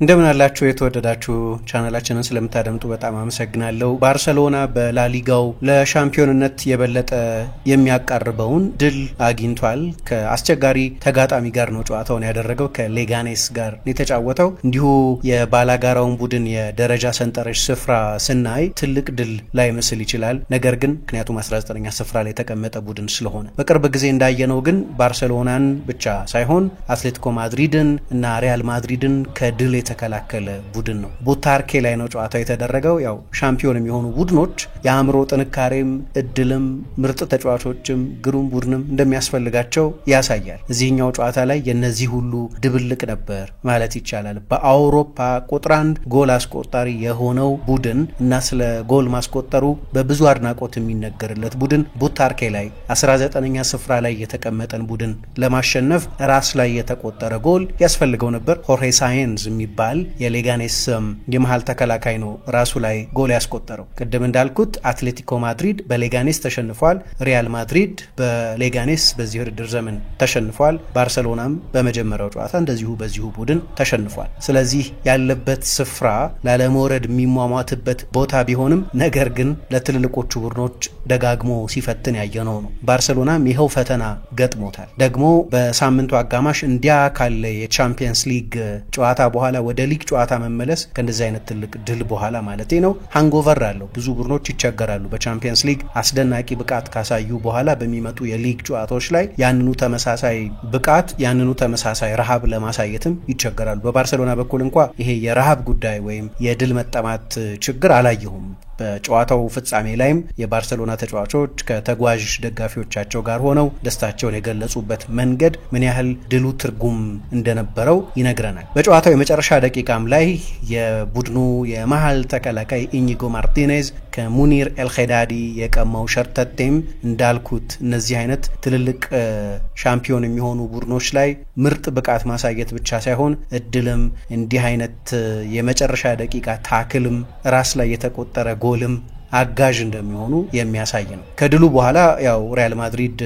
እንደምን አላችሁ የተወደዳችሁ ቻናላችንን ስለምታደምጡ በጣም አመሰግናለሁ። ባርሴሎና በላሊጋው ለሻምፒዮንነት የበለጠ የሚያቃርበውን ድል አግኝቷል። ከአስቸጋሪ ተጋጣሚ ጋር ነው ጨዋታውን ያደረገው፣ ከሌጋኔስ ጋር የተጫወተው። እንዲሁ የባላጋራውን ቡድን የደረጃ ሰንጠረዥ ስፍራ ስናይ ትልቅ ድል ላይ መስል ይችላል። ነገር ግን ምክንያቱም 19ኛ ስፍራ ላይ የተቀመጠ ቡድን ስለሆነ በቅርብ ጊዜ እንዳየነው ግን ባርሴሎናን ብቻ ሳይሆን አትሌቲኮ ማድሪድን እና ሪያል ማድሪድን ከድል የተከላከለ ቡድን ነው። ቡታርኬ ላይ ነው ጨዋታው የተደረገው። ያው ሻምፒዮን የሚሆኑ ቡድኖች የአእምሮ ጥንካሬም እድልም ምርጥ ተጫዋቾችም ግሩም ቡድንም እንደሚያስፈልጋቸው ያሳያል። እዚህኛው ጨዋታ ላይ የነዚህ ሁሉ ድብልቅ ነበር ማለት ይቻላል። በአውሮፓ ቁጥር 1 ጎል አስቆጣሪ የሆነው ቡድን እና ስለ ጎል ማስቆጠሩ በብዙ አድናቆት የሚነገርለት ቡድን ቡታርኬ ላይ 19ኛ ስፍራ ላይ የተቀመጠን ቡድን ለማሸነፍ ራስ ላይ የተቆጠረ ጎል ያስፈልገው ነበር። ሆርሄ ሳይንዝ የሚባል የሌጋኔስ የመሃል ተከላካይ ነው ራሱ ላይ ጎል ያስቆጠረው። ቅድም እንዳልኩት አትሌቲኮ ማድሪድ በሌጋኔስ ተሸንፏል። ሪያል ማድሪድ በሌጋኔስ በዚህ ውድድር ዘመን ተሸንፏል። ባርሴሎናም በመጀመሪያው ጨዋታ እንደዚሁ በዚሁ ቡድን ተሸንፏል። ስለዚህ ያለበት ስፍራ ላለመውረድ የሚሟሟትበት ቦታ ቢሆንም ነገር ግን ለትልልቆቹ ቡድኖች ደጋግሞ ሲፈትን ያየነው ነው። ባርሴሎናም ይኸው ፈተና ገጥሞታል። ደግሞ በሳምንቱ አጋማሽ እንዲያ ካለ የቻምፒየንስ ሊግ ጨዋታ በኋላ ወደ ሊግ ጨዋታ መመለስ ከእንደዚህ አይነት ትልቅ ድል በኋላ ማለት ነው ሃንጎቨር አለው። ብዙ ቡድኖች ይቸገራሉ። በቻምፒየንስ ሊግ አስደናቂ ብቃት ካሳዩ በኋላ በሚመጡ የሊግ ጨዋታዎች ላይ ያንኑ ተመሳሳይ ብቃት ያንኑ ተመሳሳይ ረሃብ ለማሳየትም ይቸገራሉ። በባርሴሎና በኩል እንኳ ይሄ የረሃብ ጉዳይ ወይም የድል መጠማት ችግር አላየሁም። በጨዋታው ፍጻሜ ላይም የባርሴሎና ተጫዋቾች ከተጓዥ ደጋፊዎቻቸው ጋር ሆነው ደስታቸውን የገለጹበት መንገድ ምን ያህል ድሉ ትርጉም እንደነበረው ይነግረናል። በጨዋታው የመጨረሻ ደቂቃም ላይ የቡድኑ የመሃል ተከላካይ ኢኒጎ ማርቲኔዝ ከሙኒር ኤልሄዳዲ የቀማው ሸርተቴም እንዳልኩት እነዚህ አይነት ትልልቅ ሻምፒዮን የሚሆኑ ቡድኖች ላይ ምርጥ ብቃት ማሳየት ብቻ ሳይሆን እድልም እንዲህ አይነት የመጨረሻ ደቂቃ ታክልም ራስ ላይ የተቆጠረ ጎልም አጋዥ እንደሚሆኑ የሚያሳይ ነው። ከድሉ በኋላ ያው ሪያል ማድሪድ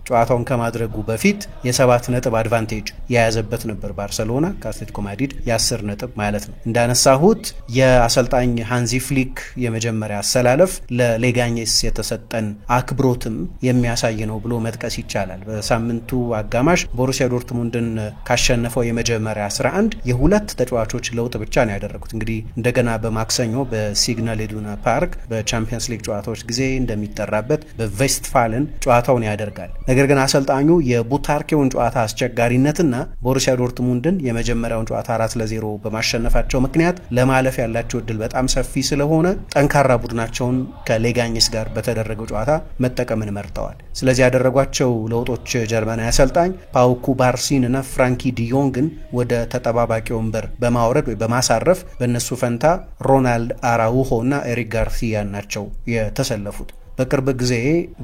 ጨዋታውን ከማድረጉ በፊት የ7 ነጥብ አድቫንቴጅ የያዘበት ነበር ባርሴሎና ከአትሌቲኮ ማድሪድ የ10 ነጥብ ማለት ነው። እንዳነሳሁት የአሰልጣኝ ሃንዚ ፍሊክ የመጀመሪያ አሰላለፍ ለሌጋኔስ የተሰጠን አክብሮትም የሚያሳይ ነው ብሎ መጥቀስ ይቻላል። በሳምንቱ አጋማሽ ቦሩሲያ ዶርትሙንድን ካሸነፈው የመጀመሪያ 11 የሁለት ተጫዋቾች ለውጥ ብቻ ነው ያደረጉት። እንግዲህ እንደገና በማክሰኞ በሲግናል ኢዱና ፓርክ ቻምፒየንስ ሊግ ጨዋታዎች ጊዜ እንደሚጠራበት በቬስትፋልን ጨዋታውን ያደርጋል። ነገር ግን አሰልጣኙ የቡታርኬውን ጨዋታ አስቸጋሪነትና ቦሩሲያ ዶርትሙንድን የመጀመሪያውን ጨዋታ 4-0 በማሸነፋቸው ምክንያት ለማለፍ ያላቸው እድል በጣም ሰፊ ስለሆነ ጠንካራ ቡድናቸውን ከሌጋኔስ ጋር በተደረገው ጨዋታ መጠቀምን መርጠዋል። ስለዚህ ያደረጓቸው ለውጦች ጀርመናዊ አሰልጣኝ ፓው ኩባርሲን እና ፍራንኪ ዲዮንግን ወደ ተጠባባቂ ወንበር በማውረድ ወይ በማሳረፍ በእነሱ ፈንታ ሮናልድ አራውሆ እና ኤሪክ ጋርሲያ ናቸው የተሰለፉት። በቅርብ ጊዜ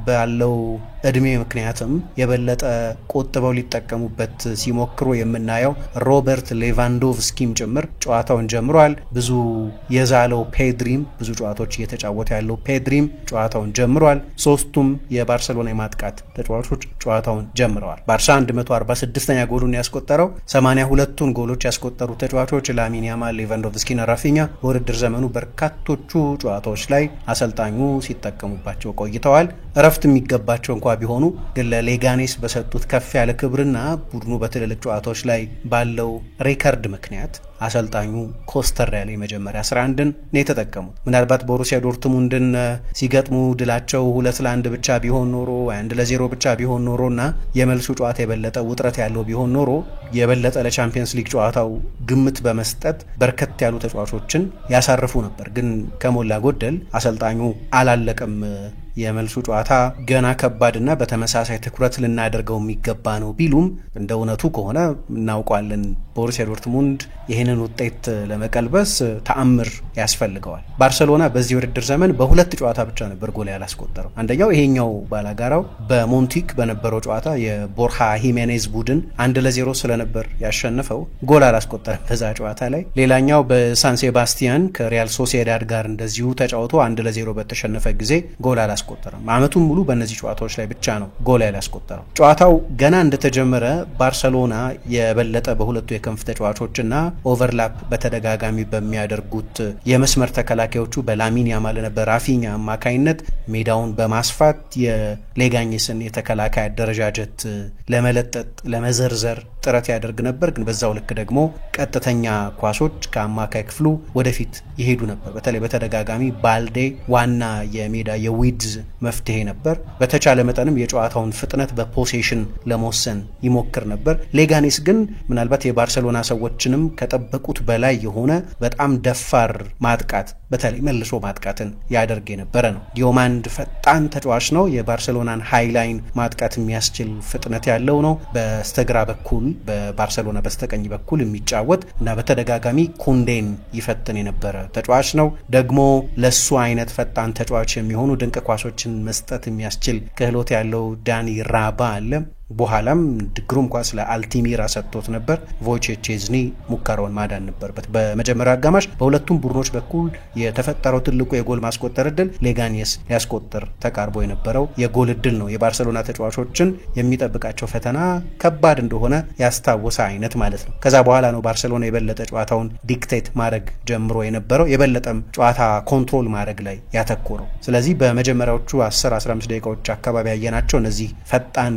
ባለው እድሜ ምክንያትም የበለጠ ቆጥበው ሊጠቀሙበት ሲሞክሩ የምናየው ሮበርት ሌቫንዶቭስኪም ጭምር ጨዋታውን ጀምሯል። ብዙ የዛለው ፔድሪም ብዙ ጨዋታዎች እየተጫወተ ያለው ፔድሪም ጨዋታውን ጀምሯል። ሶስቱም የባርሴሎና የማጥቃት ተጫዋቾች ጨዋታውን ጀምረዋል። ባርሳ 146ኛ ጎሉን ያስቆጠረው 82ቱን ጎሎች ያስቆጠሩ ተጫዋቾች ላሚን ያማል፣ ሌቫንዶቭስኪና ራፊኛ በውድድር ዘመኑ በርካቶቹ ጨዋታዎች ላይ አሰልጣኙ ሲጠቀሙባቸው ቆይተዋል። እረፍት የሚገባቸው እንኳ ቢሆኑ ግን ለሌጋኔስ በሰጡት ከፍ ያለ ክብርና ቡድኑ በትልልቅ ጨዋታዎች ላይ ባለው ሬከርድ ምክንያት አሰልጣኙ ኮስተር ያለ የመጀመሪያ 11ን ነው የተጠቀሙት። ምናልባት ቦሩሲያ ዶርትሙንድን ሲገጥሙ ድላቸው 2-1 ብቻ ቢሆን ኖሮ 1-0 ብቻ ቢሆን ኖሮና የመልሱ ጨዋታ የበለጠ ውጥረት ያለው ቢሆን ኖሮ የበለጠ ለቻምፒየንስ ሊግ ጨዋታው ግምት በመስጠት በርከት ያሉ ተጫዋቾችን ያሳርፉ ነበር። ግን ከሞላ ጎደል አሰልጣኙ አላለቀም የመልሱ ጨዋታ ገና ከባድና በተመሳሳይ ትኩረት ልናደርገው የሚገባ ነው ቢሉም እንደ እውነቱ ከሆነ እናውቀዋለን ቦሩሲያ ዶርትሙንድ ይህንን ውጤት ለመቀልበስ ተአምር ያስፈልገዋል። ባርሴሎና በዚህ ውድድር ዘመን በሁለት ጨዋታ ብቻ ነበር ጎል ያላስቆጠረው። አንደኛው ይሄኛው ባላጋራው በሞንቲክ በነበረው ጨዋታ የቦርሃ ሂሜኔዝ ቡድን 1-0 ስለነበር ያሸነፈው ጎል አላስቆጠረም በዛ ጨዋታ ላይ። ሌላኛው በሳን ሴባስቲያን ከሪያል ሶሲዳድ ጋር እንደዚሁ ተጫውቶ 1-0 በተሸነፈ ጊዜ ጎል አላስቆጠረም። አመቱን ሙሉ በእነዚህ ጨዋታዎች ላይ ብቻ ነው ጎል ያላስቆጠረው። ጨዋታው ገና እንደተጀመረ ባርሰሎና የበለጠ በሁለቱ የክንፍ ተጫዋቾችና ኦቨርላፕ በተደጋጋሚ በሚያደርጉት የመስመር ተከላካዮቹ በላሚን ያማልና በራፊኛ አማካይነት ሜዳውን በማስፋት የሌጋኝስን የተከላካይ አደረጃጀት ለመለጠጥ ለመዘርዘር ጥረት ያደርግ ነበር። ግን በዛው ልክ ደግሞ ቀጥተኛ ኳሶች ከአማካይ ክፍሉ ወደፊት ይሄዱ ነበር። በተለይ በተደጋጋሚ ባልዴ ዋና የሜዳ የዊድዝ መፍትሄ ነበር። በተቻለ መጠንም የጨዋታውን ፍጥነት በፖሴሽን ለመወሰን ይሞክር ነበር። ሌጋኔስ ግን ምናልባት የባርሰሎና ሰዎችንም ከጠበቁት በላይ የሆነ በጣም ደፋር ማጥቃት በተለይ መልሶ ማጥቃትን ያደርግ የነበረ ነው። ዲዮማንድ ፈጣን ተጫዋች ነው። የባርሰሎናን ሃይላይን ማጥቃት የሚያስችል ፍጥነት ያለው ነው። በስተግራ በኩል በባርሰሎና በስተቀኝ በኩል የሚጫወት እና በተደጋጋሚ ኩንዴን ይፈትን የነበረ ተጫዋች ነው። ደግሞ ለሱ አይነት ፈጣን ተጫዋች የሚሆኑ ድንቅ ኳሶችን መስጠት የሚያስችል ክህሎት ያለው ዳኒ ራባ አለ። በኋላም ግሩም ኳስ ለአልቲሚራ ሰጥቶት ነበር። ቮይቼክ ቼዝኒ ሙከራውን ማዳን ነበርበት። በመጀመሪያው አጋማሽ በሁለቱም ቡድኖች በኩል የተፈጠረው ትልቁ የጎል ማስቆጠር እድል ሌጋኔስ ሊያስቆጥር ተቃርቦ የነበረው የጎል እድል ነው። የባርሰሎና ተጫዋቾችን የሚጠብቃቸው ፈተና ከባድ እንደሆነ ያስታወሰ አይነት ማለት ነው። ከዛ በኋላ ነው ባርሰሎና የበለጠ ጨዋታውን ዲክቴት ማድረግ ጀምሮ የነበረው፣ የበለጠም ጨዋታ ኮንትሮል ማድረግ ላይ ያተኮረው። ስለዚህ በመጀመሪያዎቹ 10-15 ደቂቃዎች አካባቢ ያየናቸው እነዚህ ፈጣን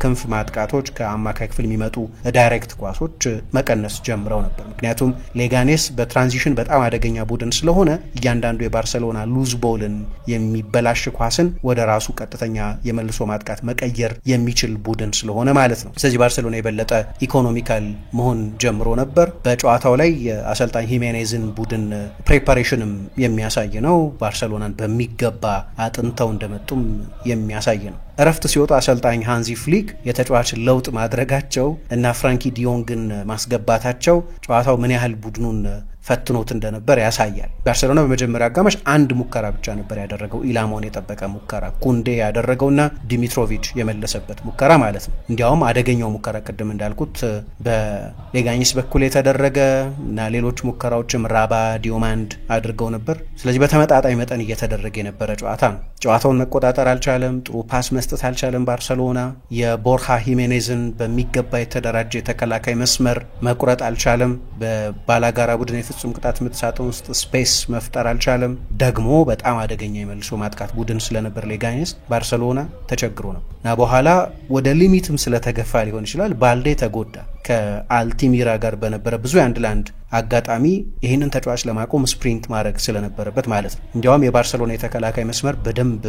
ክንፍ ማጥቃቶች ከአማካይ ክፍል የሚመጡ ዳይሬክት ኳሶች መቀነስ ጀምረው ነበር። ምክንያቱም ሌጋኔስ በትራንዚሽን በጣም አደገኛ ቡድን ስለሆነ እያንዳንዱ የባርሰሎና ሉዝ ቦልን የሚበላሽ ኳስን ወደ ራሱ ቀጥተኛ የመልሶ ማጥቃት መቀየር የሚችል ቡድን ስለሆነ ማለት ነው። ስለዚህ ባርሰሎና የበለጠ ኢኮኖሚካል መሆን ጀምሮ ነበር። በጨዋታው ላይ የአሰልጣኝ ሂሜኔዝን ቡድን ፕሬፓሬሽንም የሚያሳይ ነው። ባርሰሎናን በሚገባ አጥንተው እንደመጡም የሚያሳይ ነው። እረፍት ሲወጡ አሰልጣኝ ሃንዚ ፍሊክ የተጫዋች ለውጥ ማድረጋቸው እና ፍራንኪ ዲዮንግን ማስገባታቸው ጨዋታው ምን ያህል ቡድኑን ፈትኖት እንደነበር ያሳያል። ባርሰሎና በመጀመሪያ አጋማሽ አንድ ሙከራ ብቻ ነበር ያደረገው፣ ኢላማውን የጠበቀ ሙከራ ኩንዴ ያደረገውና ዲሚትሮቪች የመለሰበት ሙከራ ማለት ነው። እንዲያውም አደገኛው ሙከራ ቅድም እንዳልኩት በሌጋኝስ በኩል የተደረገ እና ሌሎች ሙከራዎችም ራባ ዲዮማንድ አድርገው ነበር። ስለዚህ በተመጣጣኝ መጠን እየተደረገ የነበረ ጨዋታ ነው። ጨዋታውን መቆጣጠር አልቻለም፣ ጥሩ ፓስ መስጠት አልቻለም። ባርሰሎና የቦርሃ ሂሜኔዝን በሚገባ የተደራጀ የተከላካይ መስመር መቁረጥ አልቻለም። በባላጋራ ቡድን ፍጹም ቅጣት ምት ሳጥን ውስጥ ስፔስ መፍጠር አልቻለም። ደግሞ በጣም አደገኛ የመልሶ ማጥቃት ቡድን ስለነበር ሌጋኔስ ባርሰሎና ተቸግሮ ነው እና በኋላ ወደ ሊሚትም ስለተገፋ ሊሆን ይችላል ባልዴ ተጎዳ። ከአልቲሚራ ጋር በነበረ ብዙ የአንድ ለአንድ አጋጣሚ ይህንን ተጫዋች ለማቆም ስፕሪንት ማድረግ ስለነበረበት ማለት ነው። እንዲያውም የባርሰሎና የተከላካይ መስመር በደንብ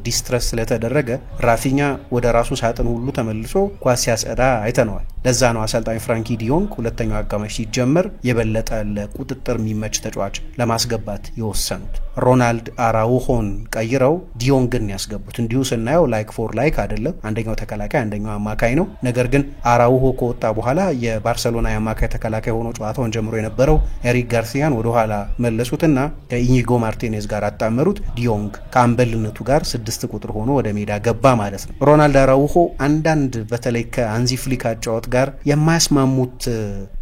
ዲስትረስ ስለተደረገ ራፊኛ ወደ ራሱ ሳጥን ሁሉ ተመልሶ ኳስ ሲያጸዳ አይተነዋል። ለዛ ነው አሰልጣኝ ፍራንኪ ዲዮንግ ሁለተኛው አጋማሽ ሲጀመር የበለጠ ለቁጥጥር የሚመች ተጫዋች ለማስገባት የወሰኑት። ሮናልድ አራውሆን ቀይረው ዲዮንግን ያስገቡት። እንዲሁ ስናየው ላይክ ፎር ላይክ አይደለም፣ አንደኛው ተከላካይ አንደኛው አማካይ ነው። ነገር ግን አራውሆ ከወጣ በኋላ የባርሰሎና የአማካይ ተከላካይ ሆኖ ጨዋታውን ጀምሮ የነበረው ኤሪክ ጋርሲያን ወደ ኋላ መለሱትና ከኢኒጎ ማርቲኔዝ ጋር አጣመሩት። ዲዮንግ ከአምበልነቱ ጋር 6 ቁጥር ሆኖ ወደ ሜዳ ገባ ማለት ነው። ሮናልድ አራውሆ አንዳንድ በተለይ ከሃንዚ ፍሊክ አጫወት ጋር የማያስማሙት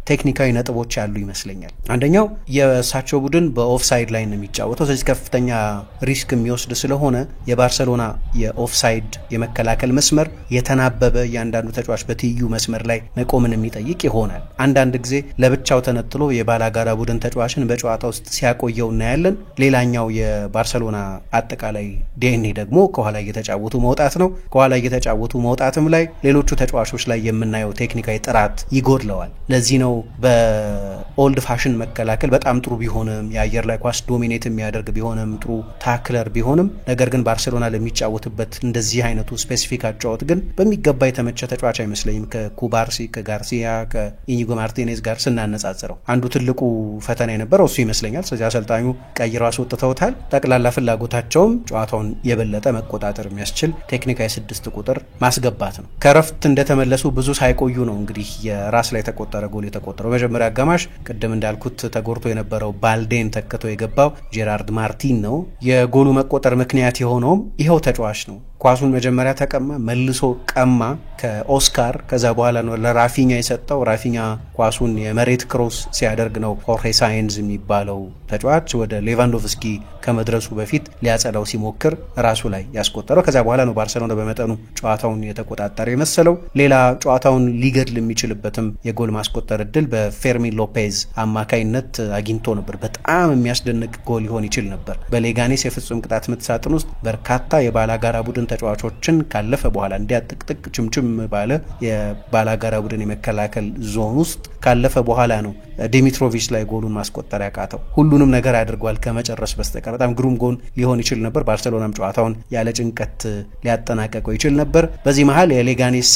ቴክኒካዊ ነጥቦች ያሉ ይመስለኛል። አንደኛው የሳቸው ቡድን በኦፍሳይድ ላይ ነው የሚጫወተው። ስለዚህ ከፍተኛ ሪስክ የሚወስድ ስለሆነ የባርሰሎና የኦፍሳይድ የመከላከል መስመር የተናበበ እያንዳንዱ ተጫዋች በትይዩ መስመር ላይ መቆምን የሚጠይቅ ይሆናል። አንዳንድ ጊዜ ለብቻው ተነጥሎ የባላጋራ ቡድን ተጫዋችን በጨዋታ ውስጥ ሲያቆየው እናያለን። ሌላኛው የባርሰሎና አጠቃላይ ዲኤንኤ ደግሞ ከኋላ እየተጫወቱ መውጣት ነው። ከኋላ እየተጫወቱ መውጣትም ላይ ሌሎቹ ተጫዋቾች ላይ የምናየው ቴክኒካዊ ጥራት ይጎድለዋል። ለዚህ ነው በኦልድ ፋሽን መከላከል በጣም ጥሩ ቢሆንም የአየር ላይ ኳስ ዶሚኔት የሚያደርግ ቢሆንም ጥሩ ታክለር ቢሆንም ነገር ግን ባርሰሎና ለሚጫወትበት እንደዚህ አይነቱ ስፔሲፊክ አጫወት ግን በሚገባ የተመቸ ተጫዋች አይመስለኝም። ከኩባርሲ ከጋርሲያ ከኢኒጎ ማርቲኔዝ ጋር ስናነጻጽረው አንዱ ትልቁ ፈተና የነበረው እሱ ይመስለኛል። ስለዚህ አሰልጣኙ ቀይረው አስወጥተውታል። ጠቅላላ ፍላጎታቸውም ጨዋታውን የበለጠ መቆጣጠር የሚያስችል ቴክኒካዊ 6 ቁጥር ማስገባት ነው። ከረፍት እንደተመለሱ ብዙ ሳይቆዩ ነው እንግዲህ የራስ ላይ ተቆጠረ ጎል የተቆጠረው። መጀመሪያ አጋማሽ ቅድም እንዳልኩት ተጎርቶ የነበረው ባልዴን ተክቶ የገባው ጄራርድ ማርቲን ነው። የጎሉ መቆጠር ምክንያት የሆነውም ይኸው ተጫዋች ነው። ኳሱን መጀመሪያ ተቀማ፣ መልሶ ቀማ ከኦስካር። ከዛ በኋላ ነው ለራፊኛ የሰጠው። ራፊኛ ኳሱን የመሬት ክሮስ ሲያደርግ ነው ሆርሄ ሳይንዝ የሚባለው ተጫዋች ወደ ሌቫንዶቭስኪ ከመድረሱ በፊት ሊያጸዳው ሲሞክር ራሱ ላይ ያስቆጠረው። ከዛ በኋላ ነው ባርሰሎና በመጠኑ ጨዋታውን የተቆጣጠረ የመሰለው። ሌላ ጨዋታውን ሊገድል የሚችልበትም የጎል ማስቆጠር እድል በፌርሚን ሎፔዝ አማካይነት አግኝቶ ነበር። በጣም የሚያስደንቅ ጎል ሊሆን ይችል ነበር። በሌጋኔስ የፍጹም ቅጣት ምት ሳጥን ውስጥ በርካታ የባላጋራ ቡድን ተጫዋቾችን ካለፈ በኋላ እንዲያጥቅጥቅ ችምችም ባለ የባላጋራ ቡድን የመከላከል ዞን ውስጥ ካለፈ በኋላ ነው ዲሚትሮቪች ላይ ጎሉን ማስቆጠር ያቃተው። ሁሉንም ነገር አድርጓል ከመጨረስ በስተቀር። በጣም ግሩም ጎል ሊሆን ይችል ነበር። ባርሰሎናም ጨዋታውን ያለ ጭንቀት ሊያጠናቀቀው ይችል ነበር። በዚህ መሀል የሌጋኔስ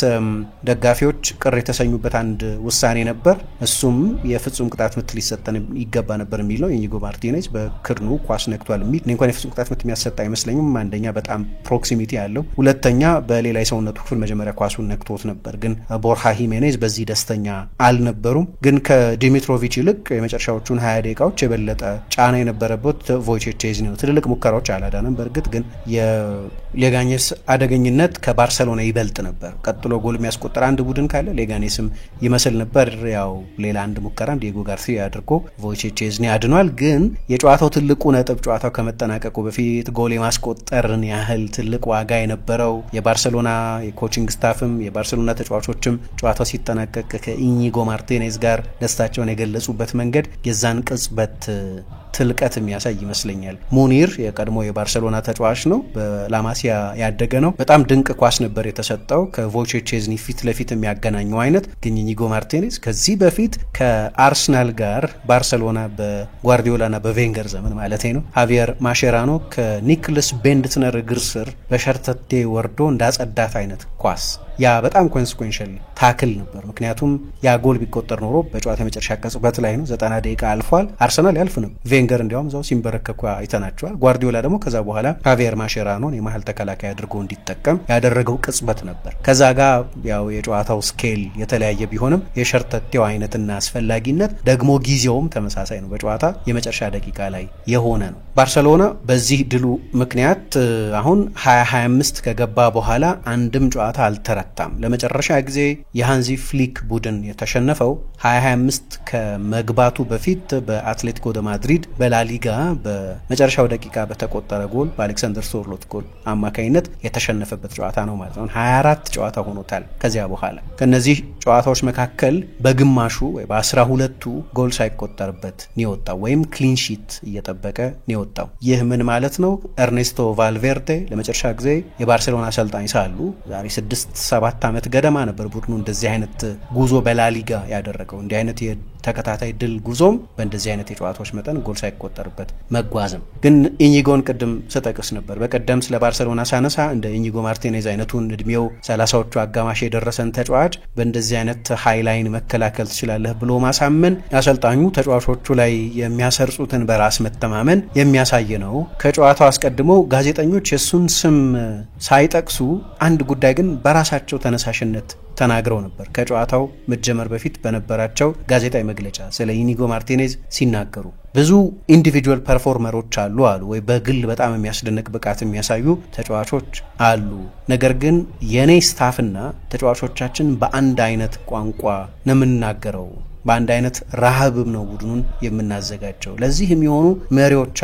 ደጋፊዎች ቅር የተሰኙበት አንድ ውሳኔ ነበር። እሱም የፍጹም ቅጣት ምት ሊሰጠን ይገባ ነበር የሚል ነው። ኢኒጎ ማርቲኔዝ በክርኑ ኳስ ነክቷል የሚል እንኳን የፍጹም ቅጣት ምት የሚያሰጥ አይመስለኝም። አንደኛ በጣም ፕሮክሲሚቲ ያለው፣ ሁለተኛ በሌላ የሰውነቱ ክፍል መጀመሪያ ኳሱን ነክቶት ነበር። ግን ቦርሃ ሂሜኔዝ በዚህ ደስተኛ አልነበሩም። ግን ከዲሚትሮቪች ይልቅ የመጨረሻዎቹን 20 ደቂቃዎች የበለጠ ጫና የነበረበት ቮይቼክ ቼዝኒ ነው። ትልልቅ ሙከራዎች አላዳነም። በእርግጥ ግን የሌጋኔስ አደገኝነት ከባርሰሎና ይበልጥ ነበር። ቀጥሎ ጎል የሚያስቆጥር አንድ ቡድን ካለ ሌጋኔስም ይመስል ነበር። ያው ሌላ አንድ ሙከራ ዲየጎ ጋርሲያ አድርጎ ቮይቼክ ቼዝኒ አድኗል። ግን የጨዋታው ትልቁ ነጥብ ጨዋታው ከመጠናቀቁ በፊት ጎል የማስቆጠርን ያህል ትልቅ ዋጋ የነበረው የባርሰሎና የኮቺንግ ስታፍም የባርሰሎና ተጫዋቾችም ጨዋታው ሲጠናቀቅ ከኢኒጎ ማርቲኔዝ ጋር ደስታቸውን የገለጹበት መንገድ የዛን ቅጽበት ትልቀት የሚያሳይ ይመስለኛል። ሙኒር የቀድሞ የባርሰሎና ተጫዋች ነው። በላማሲያ ያደገ ነው። በጣም ድንቅ ኳስ ነበር የተሰጠው ከቮይቼክ ቼዝኒ ፊት ለፊት የሚያገናኘው አይነት። ግን ኢኒጎ ማርቲኔዝ ከዚህ በፊት ከአርሰናል ጋር ባርሰሎና በጓርዲዮላና በቬንገር ዘመን ማለት ነው ሃቪየር ማሼራኖ ከኒክለስ ቤንትነር እግር ስር በሸርተቴ ወርዶ እንዳጸዳት አይነት ኳስ ያ በጣም ኮንሲኩዌንሻል ታክል ነበር። ምክንያቱም ያ ጎል ቢቆጠር ኖሮ በጨዋታ የመጨረሻ ቅጽበት ላይ ነው። 90 ደቂቃ አልፏል። አርሰናል ያልፍ ነው። ቬንገር እንዲያውም እዛው ሲንበረከኩ አይተናቸዋል። ጓርዲዮላ ደግሞ ከዛ በኋላ ሃቪየር ማሼራኖን የመሀል ተከላካይ አድርጎ እንዲጠቀም ያደረገው ቅጽበት ነበር። ከዛ ጋር ያው የጨዋታው ስኬል የተለያየ ቢሆንም የሸርተቴው አይነትና አስፈላጊነት ደግሞ ጊዜውም ተመሳሳይ ነው። በጨዋታ የመጨረሻ ደቂቃ ላይ የሆነ ነው። ባርሰሎና በዚህ ድሉ ምክንያት አሁን 2025 ከገባ በኋላ አንድም ጨዋታ አልተረታም። ለመጨረሻ ጊዜ የሃንዚ ፍሊክ ቡድን የተሸነፈው 2025 ከመግባቱ በፊት በአትሌቲኮ ደ ማድሪድ በላሊጋ በመጨረሻው ደቂቃ በተቆጠረ ጎል በአሌክሳንደር ሶርሎት ጎል አማካኝነት የተሸነፈበት ጨዋታ ነው ማለት ነው። 24 ጨዋታ ሆኖታል። ከዚያ በኋላ ከነዚህ ጨዋታዎች መካከል በግማሹ ወይ በ12ቱ ጎል ሳይቆጠርበት ነው የወጣው፣ ወይም ክሊን ሺት እየጠበቀ ነው የወጣው። ይህ ምን ማለት ነው? ኤርኔስቶ ቫልቬርዴ ለመጨረሻ ጊዜ የባርሴሎና አሰልጣኝ ሳሉ ዛሬ 6-7 ዓመት ገደማ ነበር ቡድኑ እንደዚህ አይነት ጉዞ በላሊጋ ያደረገው። እንዲህ አይነት ተከታታይ ድል ጉዞም በእንደዚህ አይነት የጨዋታዎች መጠን ጎል ሳይቆጠርበት መጓዝም። ግን ኢኒጎን ቅድም ስጠቅስ ነበር። በቀደም ስለ ባርሰሎና ሳነሳ እንደ ኢኒጎ ማርቲኔዝ አይነቱን እድሜው 30ዎቹ አጋማሽ የደረሰን ተጫዋች በእንደዚህ አይነት ሃይላይን መከላከል ትችላለህ ብሎ ማሳመን አሰልጣኙ ተጫዋቾቹ ላይ የሚያሰርጹትን በራስ መተማመን የሚያሳይ ነው። ከጨዋታው አስቀድሞ ጋዜጠኞች የሱን ስም ሳይጠቅሱ አንድ ጉዳይ ግን በራሳቸው ተነሳሽነት ተናግረው ነበር። ከጨዋታው መጀመር በፊት በነበራቸው ጋዜጣዊ መግለጫ ስለ ኢኒጎ ማርቲኔዝ ሲናገሩ ብዙ ኢንዲቪጁዋል ፐርፎርመሮች አሉ ወይ በግል በጣም የሚያስደንቅ ብቃት የሚያሳዩ ተጫዋቾች አሉ። ነገር ግን የኔ ስታፍና ተጫዋቾቻችን በአንድ አይነት ቋንቋ ነው የምንናገረው፣ በአንድ አይነት ረሃብም ነው ቡድኑን የምናዘጋጀው። ለዚህ የሚሆኑ መሪዎች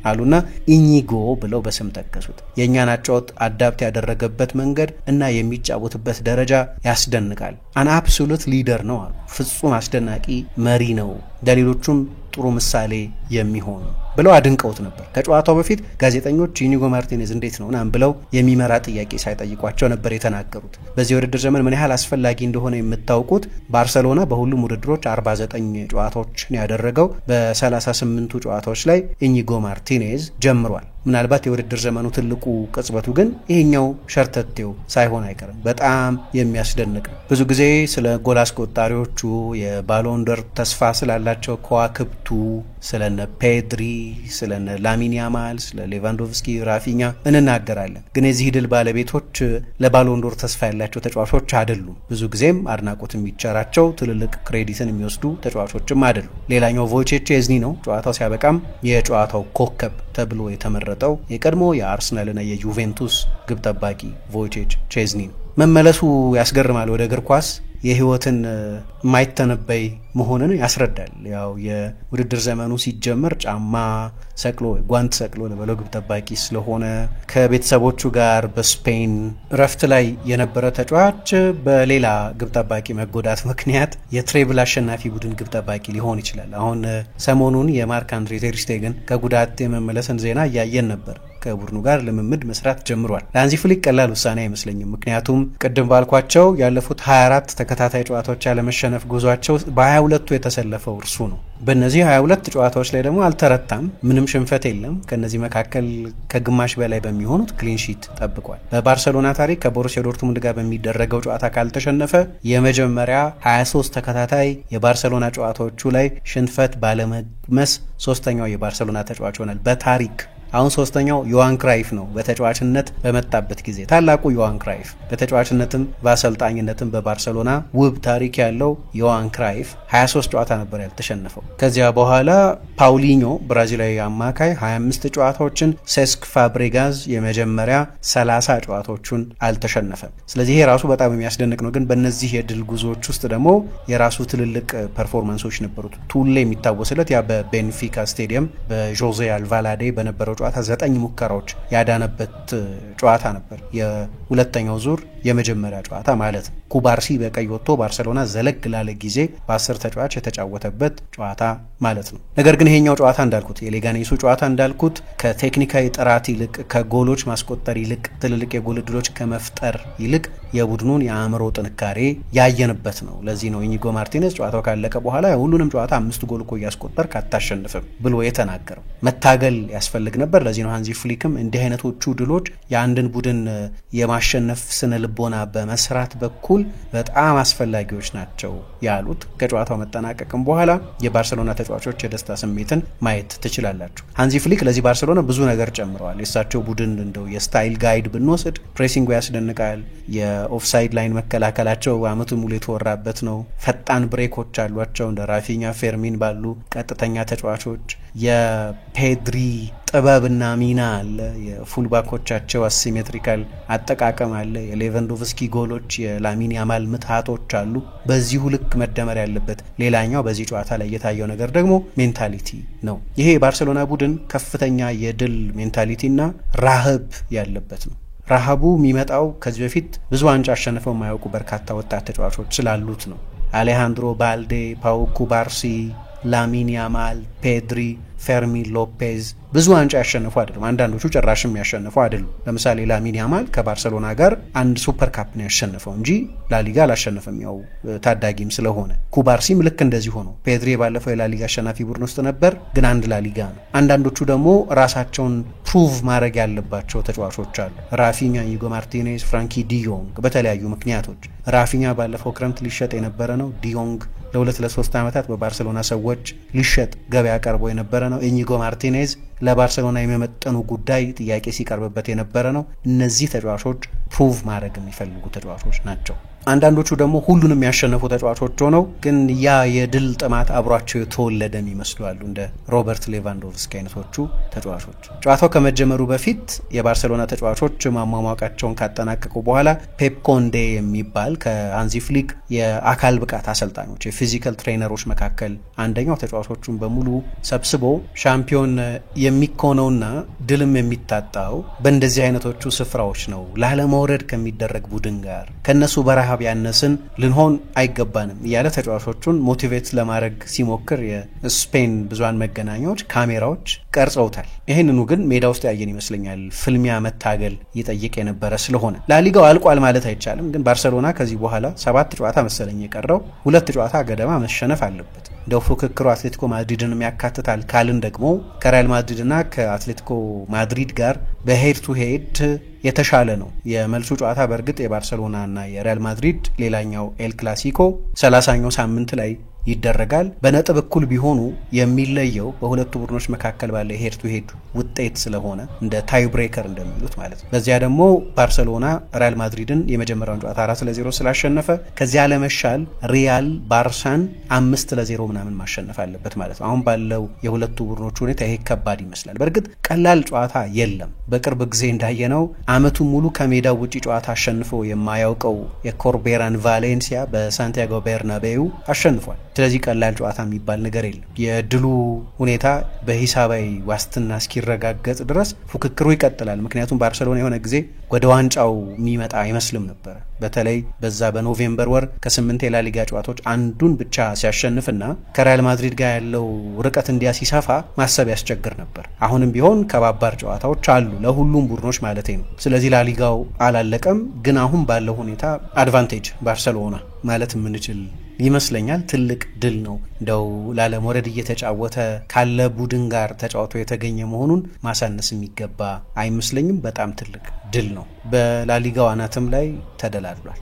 አሉና ኢኒጎ ብለው በስም ጠቀሱት። የእኛን አጫወት አዳፕት ያደረገበት መንገድ እና የሚጫወትበት ደረጃ ያስደንቃል። አን አብሶሉት ሊደር ነው አሉ። ፍጹም አስደናቂ መሪ ነው፣ ለሌሎቹም ጥሩ ምሳሌ የሚሆን ብለው አድንቀውት ነበር። ከጨዋታው በፊት ጋዜጠኞች ኢኒጎ ማርቲኔዝ እንዴት ነው ናም ብለው የሚመራ ጥያቄ ሳይጠይቋቸው ነበር የተናገሩት። በዚህ ውድድር ዘመን ምን ያህል አስፈላጊ እንደሆነ የምታውቁት ባርሰሎና በሁሉም ውድድሮች 49 ጨዋታዎችን ያደረገው በ38ቱ ጨዋታዎች ላይ ኢኒጎ ማርቲኔዝ ጀምሯል። ምናልባት የውድድር ዘመኑ ትልቁ ቅጽበቱ ግን ይሄኛው ሸርተቴው ሳይሆን አይቀርም። በጣም የሚያስደንቅ ነው። ብዙ ጊዜ ስለ ጎል አስቆጣሪዎቹ የባሎንዶር ተስፋ ስላላቸው ከዋክብቱ ስለነ ፔድሪ፣ ስለነ ላሚን ያማል፣ ስለ ሌቫንዶቭስኪ፣ ራፊኛ እንናገራለን። ግን የዚህ ድል ባለቤቶች ለባሎንዶር ተስፋ ያላቸው ተጫዋቾች አይደሉም። ብዙ ጊዜም አድናቆት የሚቸራቸው ትልልቅ ክሬዲትን የሚወስዱ ተጫዋቾችም አይደሉም። ሌላኛው ቮይቼክ ቼዝኒ ነው። ጨዋታው ሲያበቃም የጨዋታው ኮከብ ተብሎ የተመረጠው ያስመረጠው የቀድሞ የአርሰናልና የዩቬንቱስ ግብ ጠባቂ ቮይቼክ ቼዝኒ ነው። መመለሱ ያስገርማል። ወደ እግር ኳስ የህይወትን የማይተነበይ መሆንን ያስረዳል። ያው የውድድር ዘመኑ ሲጀመር ጫማ ሰቅሎ ጓንት ሰቅሎ ለበለው ግብ ጠባቂ ስለሆነ ከቤተሰቦቹ ጋር በስፔን ረፍት ላይ የነበረ ተጫዋች በሌላ ግብ ጠባቂ መጎዳት ምክንያት የትሬብል አሸናፊ ቡድን ግብ ጠባቂ ሊሆን ይችላል። አሁን ሰሞኑን የማርክ አንድሬ ተር ስቴገን ከጉዳት የመመለስን ዜና እያየን ነበር። ከቡድኑ ጋር ልምምድ መስራት ጀምሯል። ለሃንዚ ፍሊክ ቀላል ውሳኔ አይመስለኝም። ምክንያቱም ቅድም ባልኳቸው ያለፉት 24 ተከታታይ ጨዋታዎች ያለመሸነፍ ጉዟቸው በ22ቱ የተሰለፈው እርሱ ነው። በእነዚህ 22 ጨዋታዎች ላይ ደግሞ አልተረታም። ምንም ሽንፈት የለም። ከነዚህ መካከል ከግማሽ በላይ በሚሆኑት ክሊን ሺት ጠብቋል። በባርሰሎና ታሪክ ከቦሩሲያ ዶርትሙንድ ጋር በሚደረገው ጨዋታ ካልተሸነፈ የመጀመሪያ 23 ተከታታይ የባርሰሎና ጨዋታዎቹ ላይ ሽንፈት ባለመቅመስ ሶስተኛው የባርሰሎና ተጫዋች ሆኗል በታሪክ። አሁን ሶስተኛው ዮሃን ክራይፍ ነው። በተጫዋችነት በመጣበት ጊዜ ታላቁ ዮሃን ክራይፍ፣ በተጫዋችነትም በአሰልጣኝነትም በባርሰሎና ውብ ታሪክ ያለው ዮሃን ክራይፍ 23 ጨዋታ ነበር ያልተሸነፈው። ከዚያ በኋላ ፓውሊኞ ብራዚላዊ አማካይ 25 ጨዋታዎችን፣ ሴስክ ፋብሬጋዝ የመጀመሪያ 30 ጨዋታዎችን አልተሸነፈም። ስለዚህ ይሄ ራሱ በጣም የሚያስደንቅ ነው። ግን በእነዚህ የድል ጉዞዎች ውስጥ ደግሞ የራሱ ትልልቅ ፐርፎርማንሶች ነበሩት። ቱሌ የሚታወስለት ያ በቤንፊካ ስቴዲየም በጆዜ አልቫላዴ በነበረው ጨዋታ 9 ሙከራዎች ያዳነበት ጨዋታ ነበር። የሁለተኛው ዙር የመጀመሪያ ጨዋታ ማለት ነው። ኩባርሲ በቀይ ወጥቶ ባርሰሎና ዘለግ ላለ ጊዜ በ10 ተጫዋች የተጫወተበት ጨዋታ ማለት ነው። ነገር ግን ይሄኛው ጨዋታ እንዳልኩት የሌጋኔሱ ጨዋታ እንዳልኩት ከቴክኒካዊ ጥራት ይልቅ ከጎሎች ማስቆጠር ይልቅ ትልልቅ የጎል ዕድሎች ከመፍጠር ይልቅ የቡድኑን የአእምሮ ጥንካሬ ያየንበት ነው። ለዚህ ነው ኢኒጎ ማርቲኔዝ ጨዋታው ካለቀ በኋላ ሁሉንም ጨዋታ 5 ጎል እኮ እያስቆጠርክ አታሸንፍም ብሎ የተናገረው። መታገል ያስፈልግ ነበር። ለዚህ ነው ሃንዚ ፍሊክም እንዲህ አይነቶቹ ድሎች የአንድን ቡድን የማሸነፍ ስነ ልቦና በመስራት በኩል በጣም አስፈላጊዎች ናቸው ያሉት። ከጨዋታው መጠናቀቅም በኋላ የባርሰሎና ተጫዋቾች የደስታ ስሜትን ማየት ትችላላችሁ። ሃንዚ ፍሊክ ለዚህ ባርሰሎና ብዙ ነገር ጨምረዋል። የእሳቸው ቡድን እንደው የስታይል ጋይድ ብንወስድ ፕሬሲንጉ ያስደንቃል። የኦፍሳይድ ላይን መከላከላቸው አመቱ ሙሉ የተወራበት ነው። ፈጣን ብሬኮች አሏቸው እንደ ራፊኛ፣ ፌርሚን ባሉ ቀጥተኛ ተጫዋቾች። የፔድሪ ጥበብና ሚና አለ። የፉልባኮቻቸው አሲሜትሪካል አጠቃቀም አለ። የሌቫንዶቭስኪ ጎሎች፣ የላሚን ያማል ምትሃቶች አሉ። በዚሁ ልክ መደመር ያለበት ሌላኛው በዚህ ጨዋታ ላይ የታየው ነገር ደግሞ ሜንታሊቲ ነው። ይሄ የባርሰሎና ቡድን ከፍተኛ የድል ሜንታሊቲና ራህብ ያለበት ነው። ረሃቡ የሚመጣው ከዚህ በፊት ብዙ ዋንጫ አሸንፈው የማያውቁ በርካታ ወጣት ተጫዋቾች ስላሉት ነው። አሌሃንድሮ ባልዴ፣ ፓው ኩባርሲ፣ ላሚን ያማል፣ ፔድሪ፣ ፌርሚን ሎፔዝ ብዙ ዋንጫ ያሸነፉ አይደሉም። አንዳንዶቹ ጭራሽም ያሸነፉ አይደሉም። ለምሳሌ ላሚን ያማል ከባርሰሎና ጋር አንድ ሱፐር ካፕ ነው ያሸነፈው እንጂ ላሊጋ አላሸነፈም፣ ያው ታዳጊም ስለሆነ። ኩባርሲም ልክ እንደዚህ ሆኖ ፔድሪ ባለፈው የላሊጋ አሸናፊ ቡድን ውስጥ ነበር፣ ግን አንድ ላሊጋ ነው። አንዳንዶቹ ደግሞ ራሳቸውን ፕሩቭ ማድረግ ያለባቸው ተጫዋቾች አሉ። ራፊኛ፣ ኢኒጎ ማርቲኔዝ፣ ፍራንኪ ዲዮንግ በተለያዩ ምክንያቶች። ራፊኛ ባለፈው ክረምት ሊሸጥ የነበረ ነው። ዲዮንግ ለ2-3 ዓመታት በባርሰሎና ሰዎች ሊሸጥ ገበያ ቀርቦ የነበረ ነው። ኢኒጎ ማርቲኔዝ ለባርሰሎና የመመጠኑ ጉዳይ ጥያቄ ሲቀርብበት የነበረ ነው። እነዚህ ተጫዋቾች ፕሩቭ ማድረግ የሚፈልጉ ተጫዋቾች ናቸው። አንዳንዶቹ ደግሞ ሁሉንም ያሸነፉ ተጫዋቾች ሆነው ግን ያ የድል ጥማት አብሯቸው የተወለደ ይመስላሉ፣ እንደ ሮበርት ሌቫንዶቭስኪ አይነቶቹ ተጫዋቾች። ጨዋታው ከመጀመሩ በፊት የባርሰሎና ተጫዋቾች ማሟሟቃቸውን ካጠናቀቁ በኋላ ፔፕ ኮንዴ የሚባል ከሃንዚ ፍሊክ የአካል ብቃት አሰልጣኞች የፊዚካል ትሬነሮች መካከል አንደኛው ተጫዋቾቹን በሙሉ ሰብስቦ ሻምፒዮን የሚኮነውና ድልም የሚታጣው በእንደዚህ አይነቶቹ ስፍራዎች ነው፣ ላለመውረድ ከሚደረግ ቡድን ጋር ከነሱ በረሃብ ያነስን ልንሆን አይገባንም እያለ ተጫዋቾቹን ሞቲቬት ለማድረግ ሲሞክር የስፔን ብዙሃን መገናኛዎች ካሜራዎች ቀርጸውታል። ይህንኑ ግን ሜዳ ውስጥ ያየን ይመስለኛል። ፍልሚያ መታገል ይጠይቅ የነበረ ስለሆነ ላሊጋው አልቋል ማለት አይቻልም። ግን ባርሰሎና ከዚህ በኋላ 7 ጨዋታ መሰለኝ የቀረው 2 ጨዋታ ገደማ መሸነፍ አለበት። እንደው ፉክክሩ አትሌቲኮ ማድሪድን ያካትታል ካልን ደግሞ ከሪያል ማድሪድና ከአትሌቲኮ ማድሪድ ጋር በሄድ ቱ ሄድ የተሻለ ነው። የመልሱ ጨዋታ በእርግጥ የባርሰሎና እና የሪያል ማድሪድ ሌላኛው ኤል ክላሲኮ 30ኛው ሳምንት ላይ ይደረጋል። በነጥብ እኩል ቢሆኑ የሚለየው በሁለቱ ቡድኖች መካከል ባለ ሄድ ቱ ሄድ ውጤት ስለሆነ እንደ ታይ ብሬከር እንደሚሉት ማለት ነው። በዚያ ደግሞ ባርሰሎና ሪያል ማድሪድን የመጀመሪያውን ጨዋታ 4-0 ስላሸነፈ ከዚያ ለመሻል ሪያል ባርሳን 5-0 ምናምን ማሸነፍ አለበት ማለት ነው። አሁን ባለው የሁለቱ ቡድኖች ሁኔታ ይሄ ከባድ ይመስላል። በእርግጥ ቀላል ጨዋታ የለም። በቅርብ ጊዜ እንዳየነው አመቱን ሙሉ ከሜዳው ውጪ ጨዋታ አሸንፎ የማያውቀው የኮርቤራን ቫሌንሲያ በሳንቲያጎ ቤርናቤው አሸንፏል። ስለዚህ ቀላል ጨዋታ የሚባል ነገር የለም። የድሉ ሁኔታ በሂሳባዊ ዋስትና እስኪረጋገጥ ድረስ ፉክክሩ ይቀጥላል። ምክንያቱም ባርሰሎና የሆነ ጊዜ ወደ ዋንጫው የሚመጣ አይመስልም ነበር። በተለይ በዛ በኖቬምበር ወር ከ8 የላሊጋ ጨዋታዎች አንዱን ብቻ ሲያሸንፍና ከሪያል ማድሪድ ጋር ያለው ርቀት እንዲያ ሲሰፋ ማሰብ ያስቸግር ነበር። አሁንም ቢሆን ከባባር ጨዋታዎች አሉ ለሁሉም ቡድኖች ማለት ነው። ስለዚህ ላሊጋው አላለቀም፣ ግን አሁን ባለው ሁኔታ አድቫንቴጅ ባርሰሎና ማለት የምንችል ይመስለኛል። ትልቅ ድል ነው። እንደው ላለመውረድ እየተጫወተ ካለ ቡድን ጋር ተጫውቶ የተገኘ መሆኑን ማሳነስ የሚገባ አይመስለኝም። በጣም ትልቅ ድል ነው። በላሊጋው አናትም ላይ ተደላድሏል።